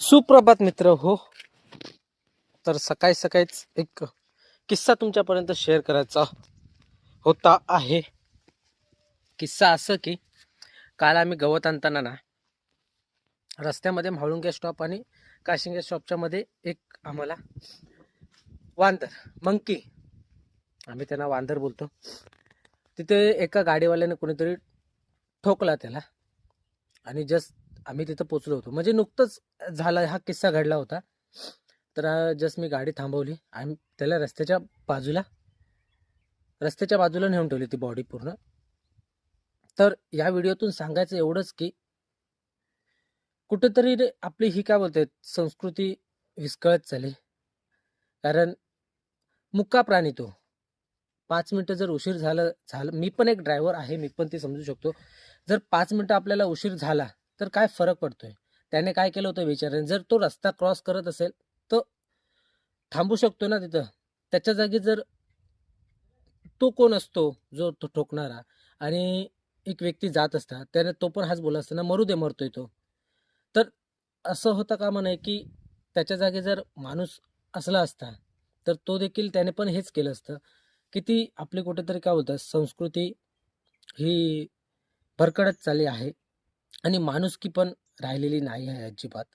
सुप्रभात मित्र हो. तर सकाळी सकाळीच एक किस्सा तुमच्यापर्यंत शेअर करायचा होता आहे. किस्सा असं की काल आम्ही गवत आणताना ना रस्त्यामध्ये म्हाळुंगे स्टॉप आणि काशिंगे स्टॉपच्या मध्ये एक आम्हाला वांदर मंकी, आम्ही त्यांना वांदर बोलतो, तिथे एका गाडीवाल्याने कोणीतरी ठोकला त्याला. आणि जस्ट आम्ही तिथं पोचलो होतो, म्हणजे नुकतंच झाला हा किस्सा घडला होता. तर जस्ट मी गाडी थांबवली आणि त्याला रस्त्याच्या बाजूला नेऊन ठेवली ती बॉडी पूर्ण. तर या व्हिडिओतून सांगायचं एवढंच की कुठेतरी आपली ही काय बोलते संस्कृती विस्कळत चालली. कारण मुक्का प्राणी तो 5 मिनिटं जर उशीर झालं मी पण एक ड्रायव्हर आहे, मी पण ते समजू शकतो. जर 5 मिनिटं आपल्याला उशीर झाला तर काय फरक पडतोय. त्याने काय केलं होतं विचाराने, जर तो रस्ता क्रॉस करत असेल तर थांबू शकतो ना तिथं. त्याच्या जागी जर तो कोण असतो जो तो ठोकणारा, आणि एक व्यक्ती जात असता, त्याने तो पण हाच बोलला असताना मरू दे, मरतोय तो. तर असं होतं का म्हणे की त्याच्या जागी जर माणूस असला असता तर तो देखील त्याने पण हेच केलं असतं. की ती आपली कुठेतरी काय बोलतात संस्कृती ही भरकटत चालली आहे आणि माणुसकी पण राहिलेली नाही आहे अजिबात.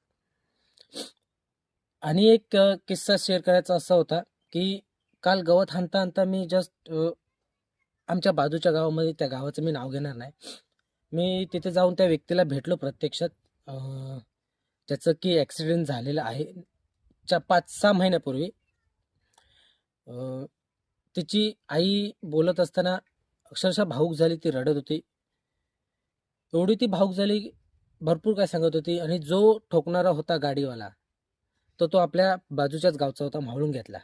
आणि एक किस्सा शेअर करायचा असा होता की काल गवत हाणता हाणता मी जस्ट आमच्या बाजूच्या गावामध्ये, त्या गावाचं मी नाव घेणार नाही, मी तिथे जाऊन त्या व्यक्तीला भेटलो प्रत्यक्षात. त्याचं की ॲक्सिडेंट झालेलं आहे 5-6 महिन्यापूर्वी. तिची आई बोलत असताना अक्षरशः भावूक झाली, ती रडत होती. एवढी ती भावूक झाली, भरपूर काय सांगत होती. आणि जो ठोकणारा होता गाडीवाला, तो आपल्या बाजूच्याच गावचा होता, म्हाळून घेतला.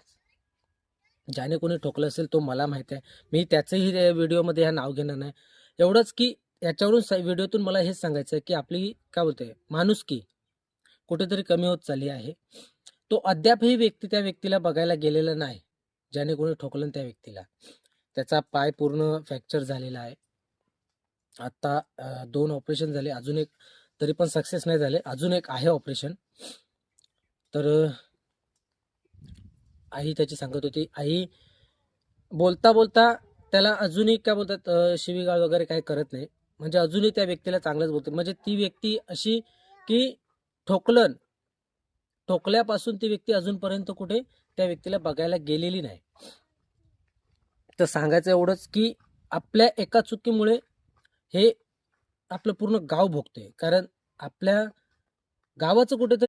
ज्याने कोणी ठोकलं असेल तो मला माहिती आहे, मी त्याचंही व्हिडिओमध्ये ह्या नाव घेणार नाही. एवढंच की याच्यावरून व्हिडिओतून मला हेच सांगायचं आहे की आपली काय बोलते माणुसकी कुठेतरी कमी होत चालली आहे. तो अद्यापही व्यक्ती त्या व्यक्तीला बघायला गेलेला नाही ज्याने कोणी ठोकलं त्या व्यक्तीला. त्याचा पाय पूर्ण फ्रॅक्चर झालेला आहे. आता 2 ऑपरेशन झाले, अजून एक तरी पण सक्सेस नाही झाले, अजून एक आहे ऑपरेशन. तर आई त्याची सांगत होती, आई बोलता बोलता त्याला अजूनही काय बोलतात शिवीगाळ वगैरे काही करत नाही, म्हणजे अजूनही त्या व्यक्तीला चांगलंच बोलते. म्हणजे ती व्यक्ती अशी की ठोकल्यापासून ती व्यक्ती अजूनपर्यंत कुठे त्या व्यक्तीला बघायला गेलेली नाही. तर सांगायचं एवढंच की आपल्या एका चुकीमुळे हे आपलं पूर्ण गाव भोगते. कारण आपल्या गावाचं कुठेतरी